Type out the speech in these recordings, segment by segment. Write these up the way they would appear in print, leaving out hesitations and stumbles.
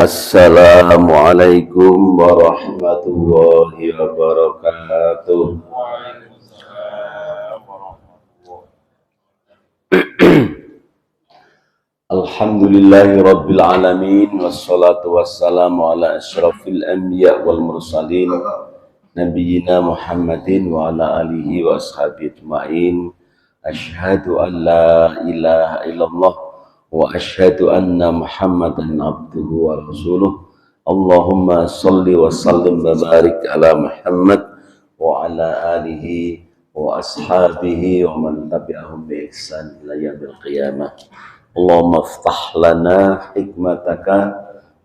Assalamualaikum warahmatullahi wabarakatuh. Alhamdulillahi rabbil alamin, wassalatu wassalamu ala asyrafil anbiya wal mursalin, nabiyyina Muhammadin wa ala alihi wa ashabihi ajma'in. Asyhadu an la ilaha illallah wa asyhadu anna Muhammadan abduhu wa rasuluh. Allahumma salli wa sallim wa barik ala Muhammad wa ala alihi wa ashabihi wa man tabi'ahum bi ihsan ila yaumil qiyamah. Allahumma iftah lana hikmataka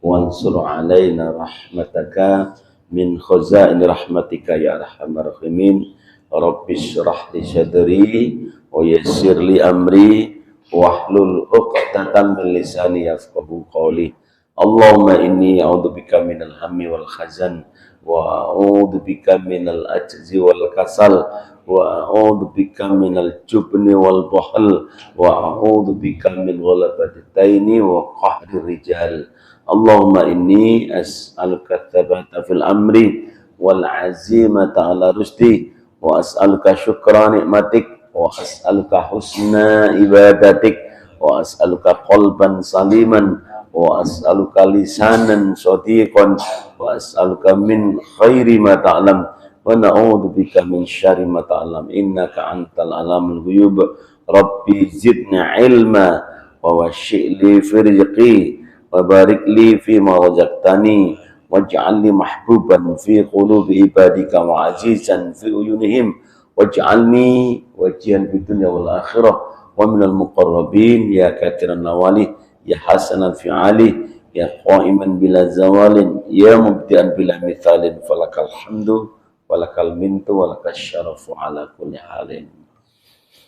wansur alaina rahmataka min khazain rahmatika ya arhamar rahimin. Rabbi shrah li sadri wa yassir li amri wahlul 'uqdatam min lisani yafqahu qawli. Allahumma inni a'udzubika minal hammi wal khazan wa a'udzubika minal ajzi wal kasal wa a'udzubika minal jubni wal buhl wa a'udzubika min ghalabatit taini wa qahrir rijal. Allahumma inni as'aluka tsabata fil amri wal azimata ala rusdi wa as'aluka syukra nikmatik wa as'aluka husna ibadatik wa as'aluka qalban saliman wa as'aluka lisanan shadiqan wa as'aluka min khairi ma ta'lam wa na'udzubika min syarri ma ta'lam innaka antal alamul ghuyub. Rabbi zidni ilma wa wasyili fi rizqi wa barik li fi ma razaqtani waj'alni mahbuban fi qulubi ibadika wa azizan fi uyunihim waj'alni wajihan fid dunya wal akhirah wa minal muqarrabin ya katiran nawali ya hasanan fi'ali ya qaiman bila zawalin ya mubdi'an bila mithalin falakal hamdu walakal mintu walakal syarafu ala kulli halin.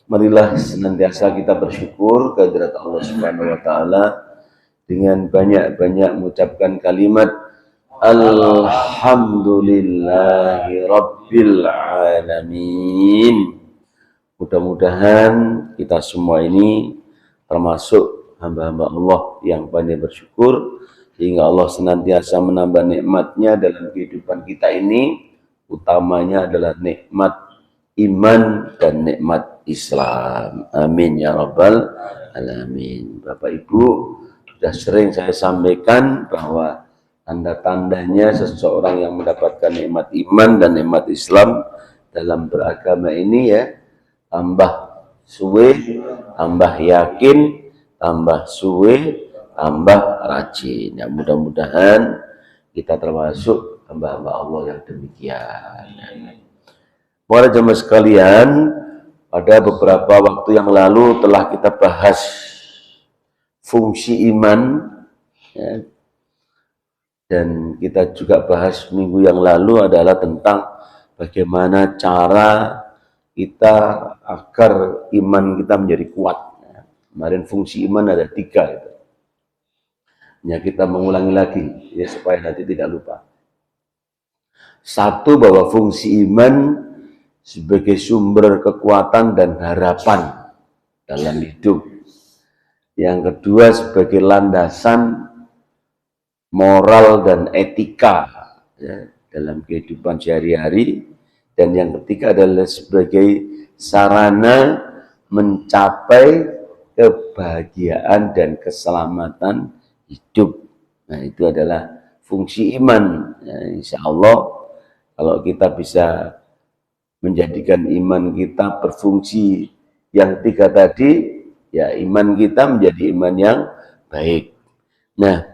Marilah senantiasa kita bersyukur kehadirat Allah Subhanahu wa taala dengan banyak-banyak mengucapkan kalimat alhamdulillahi rabbil alamin. Mudah-mudahan kita semua ini termasuk hamba-hamba Allah yang pandai bersyukur, sehingga Allah senantiasa menambah nikmatnya dalam kehidupan kita ini, utamanya adalah nikmat iman dan nikmat Islam. Amin ya rabbal alamin. Bapak Ibu, sudah sering saya sampaikan bahwa tanda-tandanya seseorang yang mendapatkan nikmat iman dan nikmat Islam dalam beragama ini ya, tambah suwe, tambah yakin, tambah suwe, tambah rajin. Ya, mudah-mudahan kita termasuk hamba-hamba Allah yang demikian. Para jemaah sekalian, pada beberapa waktu yang lalu telah kita bahas fungsi iman, ya, dan kita juga bahas minggu yang lalu adalah tentang bagaimana cara kita agar iman kita menjadi kuat. Kemarin fungsi iman ada 3 gitu. Ya, kita mengulangi lagi ya supaya nanti tidak lupa. 1, bahwa fungsi iman sebagai sumber kekuatan dan harapan dalam hidup. Yang kedua, sebagai landasan moral dan etika ya, dalam kehidupan sehari-hari. Dan yang ketiga adalah sebagai sarana mencapai kebahagiaan dan keselamatan hidup. Nah, itu adalah fungsi iman. Ya, insya Allah kalau kita bisa menjadikan iman kita berfungsi yang 3 tadi, ya iman kita menjadi iman yang baik. Nah,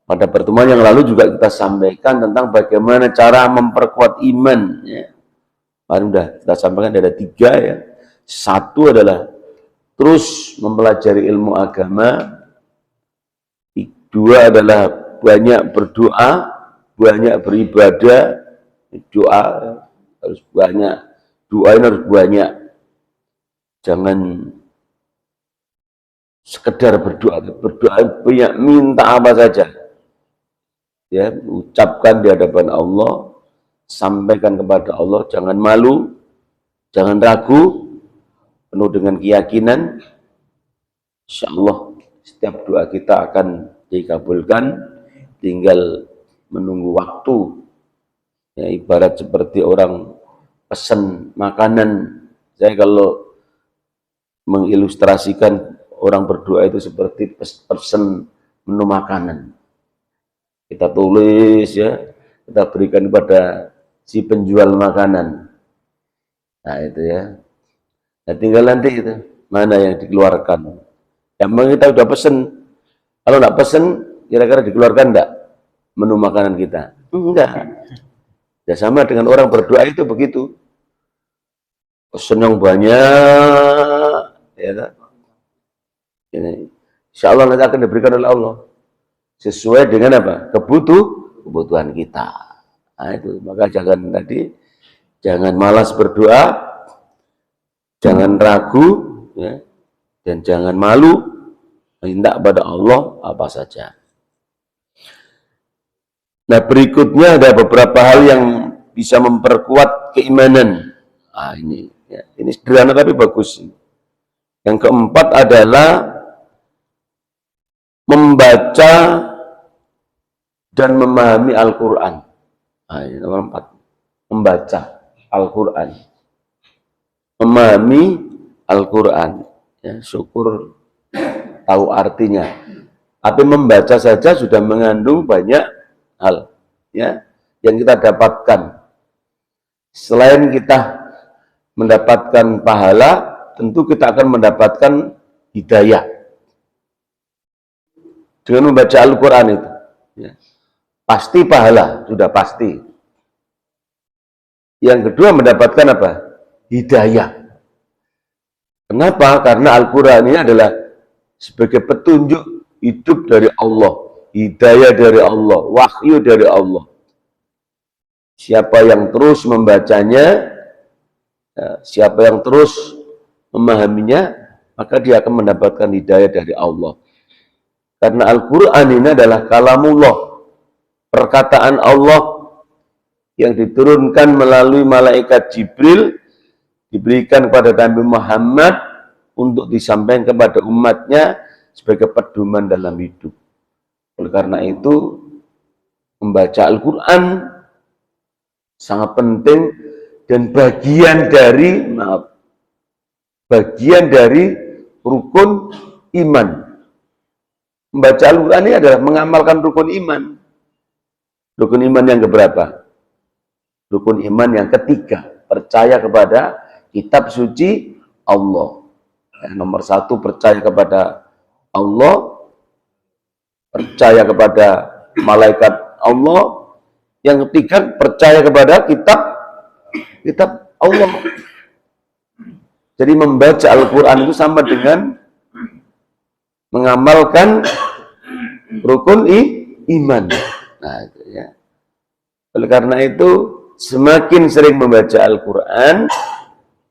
pada pertemuan yang lalu juga kita sampaikan tentang bagaimana cara memperkuat iman. Ya. Sudah kita sampaikan ada 3 ya. 1 adalah terus mempelajari ilmu agama. 2 adalah banyak berdoa, banyak beribadah. Doa harus banyak, doain harus banyak. Jangan sekedar berdoa, banyak, minta apa saja. Ya, ucapkan di hadapan Allah, sampaikan kepada Allah, jangan malu, jangan ragu, penuh dengan keyakinan. Insya Allah setiap doa kita akan dikabulkan tinggal menunggu waktu. Ya, ibarat seperti orang pesan makanan. Saya kalau mengilustrasikan orang berdoa itu seperti pesan menu makanan. Kita tulis ya, kita berikan kepada si penjual makanan. Nah itu ya. Nah tinggal nanti itu mana yang dikeluarkan. Yang memang kita sudah pesen. Kalau nggak pesen, kira-kira dikeluarkan enggak menu makanan kita? Enggak. Ya sama dengan orang berdoa itu begitu. Pesen yang banyak, ya kan? Ini, insya Allah nanti akan diberikan oleh Allah sesuai dengan apa? Kebutuhan kita. Nah itu, maka jangan malas berdoa, jangan ragu, ya, dan jangan malu minta kepada Allah apa saja. Nah berikutnya ada beberapa hal yang bisa memperkuat keimanan. Nah ini, ya, ini sederhana tapi bagus. Yang keempat adalah membaca dan memahami Al-Quran. Nah, ini nomor 4. Membaca Al-Quran. Memahami Al-Quran. Ya, syukur tahu artinya. Tapi membaca saja sudah mengandung banyak hal ya yang kita dapatkan. Selain kita mendapatkan pahala, tentu kita akan mendapatkan hidayah dengan membaca Al-Quran itu. Ya. Pasti pahala, sudah pasti. Yang kedua mendapatkan apa? Hidayah. Kenapa? Karena Al-Quran ini adalah sebagai petunjuk hidup dari Allah, hidayah dari Allah, wahyu dari Allah. Siapa yang terus membacanya, siapa yang terus memahaminya, maka dia akan mendapatkan hidayah dari Allah. Karena Al-Quran ini adalah kalamullah, perkataan Allah yang diturunkan melalui malaikat Jibril, diberikan kepada Nabi Muhammad untuk disampaikan kepada umatnya sebagai pedoman dalam hidup. Oleh karena itu, membaca Al-Quran sangat penting dan bagian dari rukun iman. Membaca Al-Quran ini adalah mengamalkan rukun iman. Rukun iman yang keberapa? Rukun iman yang ketiga, percaya kepada kitab suci Allah. Nomor 1 percaya kepada Allah, percaya kepada malaikat Allah. Yang ketiga percaya kepada kitab Allah. Jadi membaca Al-Quran itu sama dengan mengamalkan rukun iman. Nah, itu ya. Oleh karena itu, semakin sering membaca Al-Quran,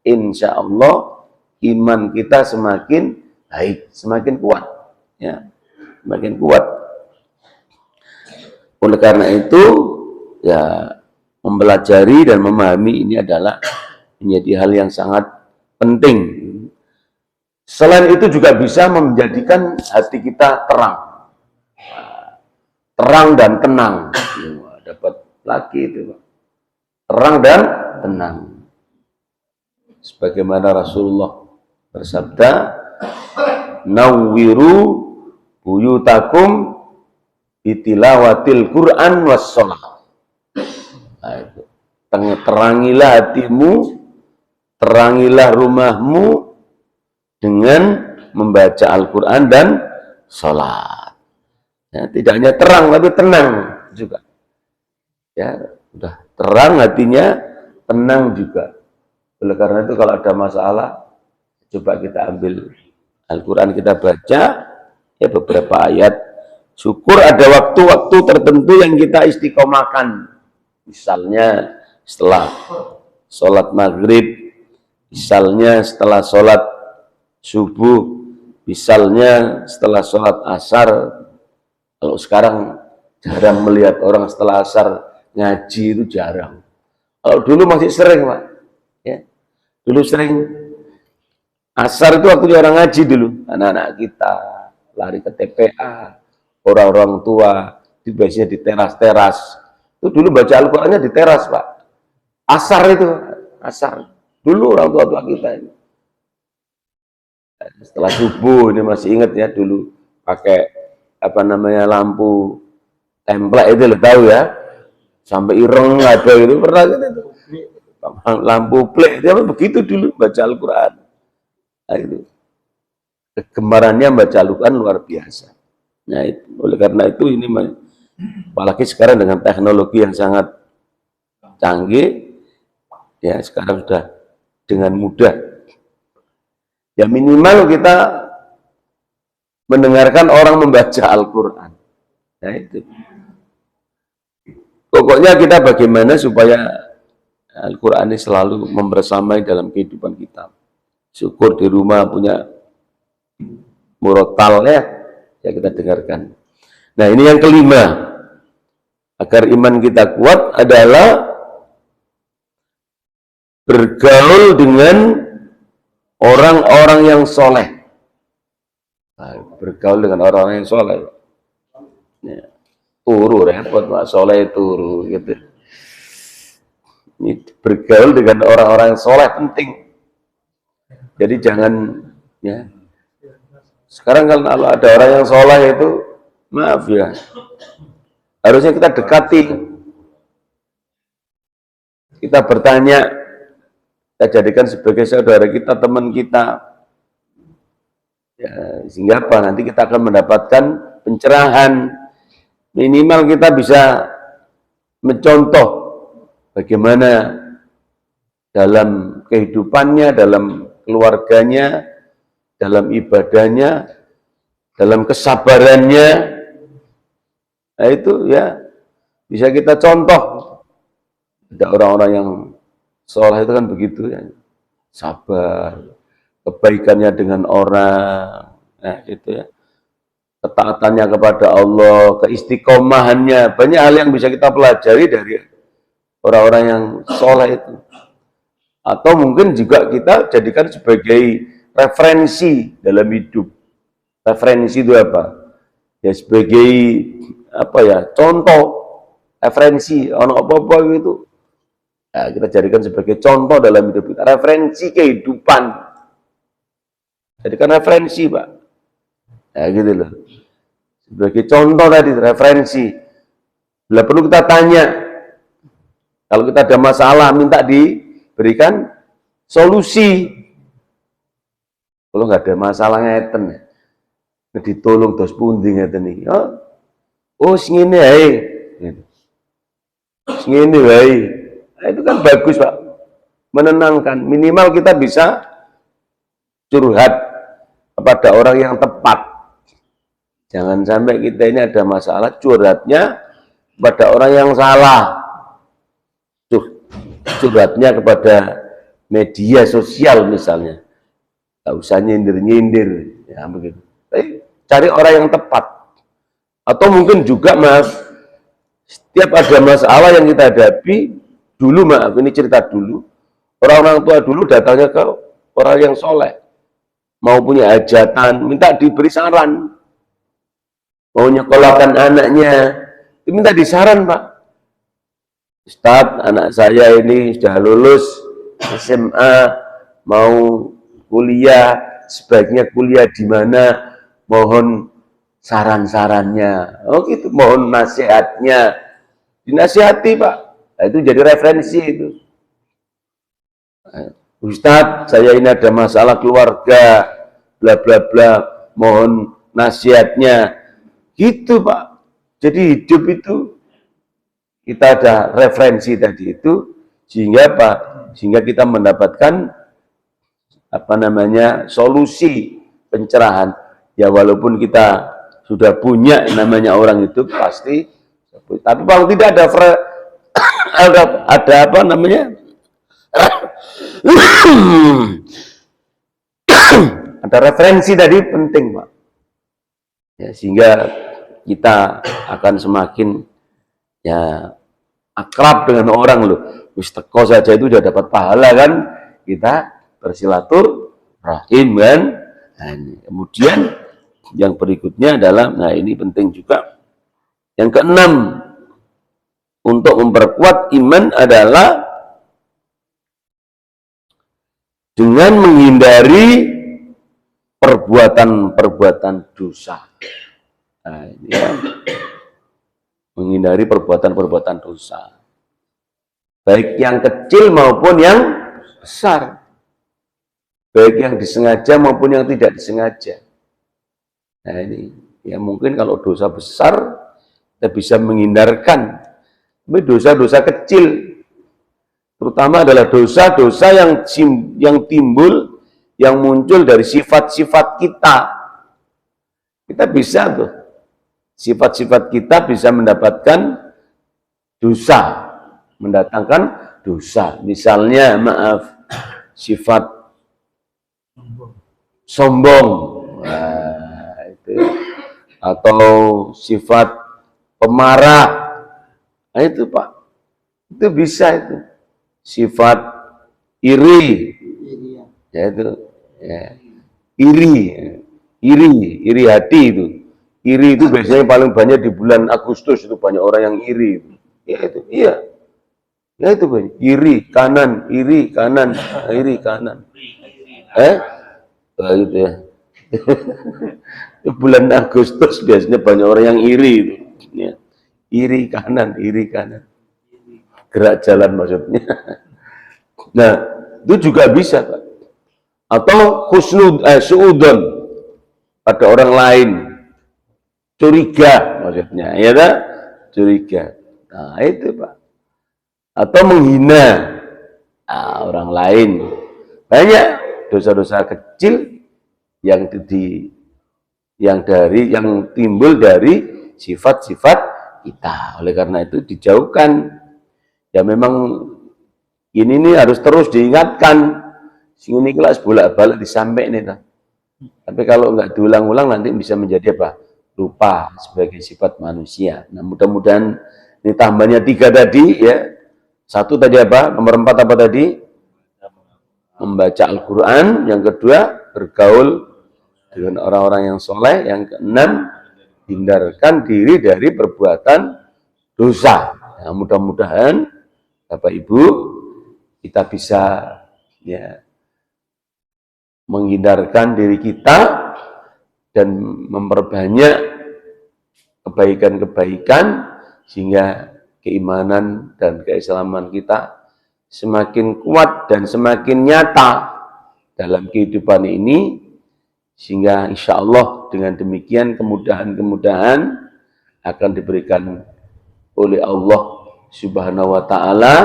insya Allah iman kita semakin baik, semakin kuat. Ya, semakin kuat. Oleh karena itu, ya mempelajari dan memahami ini adalah menjadi hal yang sangat penting. Selain itu juga bisa menjadikan hati kita terang. Terang dan tenang. Dapat lagi itu. Terang dan tenang. Sebagaimana Rasulullah bersabda, "Nawwiru buyutakum bitilawatil Qur'an was-shalah." Nah, itu. Terangilah hatimu, terangilah rumahmu dengan membaca Al-Quran dan sholat. Ya, tidak hanya terang, tapi tenang juga. Ya, udah terang hatinya, tenang juga. Oleh karena itu kalau ada masalah, coba kita ambil Al-Quran, kita baca, ya beberapa ayat. Syukur ada waktu-waktu tertentu yang kita istiqomahkan. Misalnya setelah sholat maghrib, misalnya setelah sholat subuh, misalnya setelah sholat asar. Kalau sekarang jarang melihat orang setelah asar ngaji, itu jarang. Kalau dulu masih sering, Pak. Ya. Dulu sering asar itu waktunya orang ngaji dulu. Anak-anak kita lari ke TPA, orang-orang tua biasanya di teras-teras. Itu dulu baca Al-Qur'annya di teras, Pak. Asar itu, asar. Dulu orang tua-tua kita ini. Setelah subuh, ini masih ingat ya, dulu pakai apa namanya lampu template itu, lo tahu ya, sampai ireng ada itu, pernah gitu. Lampu plek, dia begitu dulu baca Al-Quran. Nah, itu kegemarannya baca Al-Quran luar biasa. Nah, itu, oleh karena itu ini, apalagi sekarang dengan teknologi yang sangat canggih, ya sekarang sudah dengan mudah. Ya minimal kita mendengarkan orang membaca Al-Quran. Nah itu. Pokoknya kita bagaimana supaya Al-Quran ini selalu membersamai dalam kehidupan kita. Syukur di rumah punya murotal ya kita dengarkan. Nah ini yang kelima. Agar iman kita kuat adalah bergaul dengan orang-orang yang soleh. Nah, bergaul dengan orang-orang yang soleh. Ya. Turu repot Pak, soleh turu gitu. Ini bergaul dengan orang-orang yang soleh penting. Jadi jangan ya. Sekarang kalau ada orang yang soleh itu, maaf ya, harusnya kita dekati. Kita bertanya, kita jadikan sebagai saudara kita, teman kita, ya, sehingga apa? Nanti kita akan mendapatkan pencerahan. Minimal kita bisa mencontoh bagaimana dalam kehidupannya, dalam keluarganya, dalam ibadahnya, dalam kesabarannya. Nah itu ya bisa kita contoh. Ada orang-orang yang soleh itu kan begitu ya, sabar, kebaikannya dengan orang, nah itu ya, ketaatannya kepada Allah, keistiqomahannya, banyak hal yang bisa kita pelajari dari orang-orang yang soleh itu. Atau mungkin juga kita jadikan sebagai referensi dalam hidup. Referensi itu apa? Ya sebagai apa ya? Contoh, referensi, ono apa-apa gitu. Nah, kita jadikan sebagai contoh dalam hidup kita, referensi kehidupan. Jadikan referensi, Pak. Nah, gitu loh. Sebagai contoh tadi, referensi. Bila perlu kita tanya, kalau kita ada masalah, minta diberikan solusi. Kalau nggak ada masalah ngeten, ditolong dos pundi ngeten nih. Oh, segini ae. Segini ae. Nah, itu kan bagus Pak, menenangkan. Minimal kita bisa curhat kepada orang yang tepat. Jangan sampai kita ini ada masalah, curhatnya kepada orang yang salah. Curhatnya kepada media sosial misalnya. Gak usah nyindir-nyindir. Ya, begitu. Cari orang yang tepat. Atau mungkin juga maaf, setiap ada masalah yang kita hadapi, dulu maaf, ini cerita dulu, orang-orang tua dulu datangnya ke orang yang soleh, mau punya hajatan, minta diberi saran, mau nyekolahkan anaknya, minta disaran Pak. Ustadz, anak saya ini sudah lulus SMA, mau kuliah, sebaiknya kuliah di mana, mohon saran-sarannya, oh gitu, mohon nasihatnya, dinasihati Pak. Nah, itu jadi referensi itu. Ustadz, saya ini ada masalah keluarga, bla bla bla, mohon nasihatnya. Gitu Pak. Jadi hidup itu kita ada referensi tadi itu, sehingga apa? Sehingga kita mendapatkan apa namanya solusi pencerahan. Ya walaupun kita sudah punya namanya orang itu pasti, tapi kalau tidak ada ada apa namanya ada referensi tadi penting Pak ya, sehingga kita akan semakin ya akrab dengan orang loh. Wis teko saja itu sudah dapat pahala kan, kita bersilaturahim kan. Nah, kemudian yang berikutnya adalah, nah ini penting juga, Yang keenam, untuk memperkuat iman adalah dengan menghindari perbuatan-perbuatan dosa. Nah, ini ya. Menghindari perbuatan-perbuatan dosa. Baik yang kecil maupun yang besar. Baik yang disengaja maupun yang tidak disengaja. Nah ini, ya mungkin kalau dosa besar, kita bisa menghindarkan. Tapi dosa-dosa kecil, terutama adalah dosa-dosa yang timbul, yang muncul dari sifat-sifat kita. Kita bisa tuh, sifat-sifat kita bisa mendapatkan dosa, mendatangkan dosa. Misalnya, maaf, sifat sombong, nah, itu. Atau sifat pemarah, nah itu Pak, itu bisa itu. Sifat iri, ya itu, ya. Iri hati itu. Iri itu biasanya paling banyak di bulan Agustus, itu banyak orang yang iri. Ya itu, iya. Ya itu banyak. Iri kanan. Itu ya. Bulan Agustus biasanya banyak orang yang iri itu. Ya. Iri kanan. Gerak jalan maksudnya. Nah, itu juga bisa, Pak. Atau suudon pada orang lain. Curiga maksudnya, ya kan? Curiga. Nah, itu, Pak. Atau menghina orang lain. Banyak dosa-dosa kecil yang timbul dari sifat-sifat kita. Oleh karena itu dijauhkan. Ya memang ini nih harus terus diingatkan. Ini kelas bolak-balik disampaikan ini. Tapi kalau nggak diulang-ulang nanti bisa menjadi apa? Lupa sebagai sifat manusia. Nah mudah-mudahan ini tambahnya 3 tadi ya. 1 tadi apa? Nomor 4 apa tadi? Membaca Al-Quran. Yang kedua, bergaul dengan orang-orang yang soleh. Yang keenam, hindarkan diri dari perbuatan dosa. Nah, mudah-mudahan Bapak Ibu kita bisa ya menghindarkan diri kita dan memperbanyak kebaikan-kebaikan sehingga keimanan dan keislaman kita semakin kuat dan semakin nyata dalam kehidupan ini, sehingga insya Allah dengan demikian kemudahan-kemudahan akan diberikan oleh Allah Subhanahu wa Ta'ala,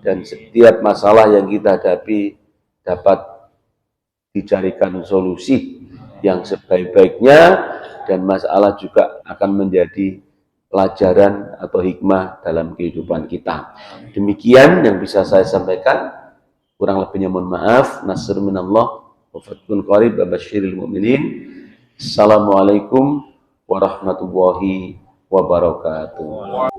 dan setiap masalah yang kita hadapi dapat dicarikan solusi yang sebaik-baiknya, dan masalah juga akan menjadi pelajaran atau hikmah dalam kehidupan kita. Demikian yang bisa saya sampaikan, kurang lebihnya mohon maaf. Nasr minallah wa fathun qarib wa basyiril mu'minin. Assalamualaikum warahmatullahi wabarakatuh.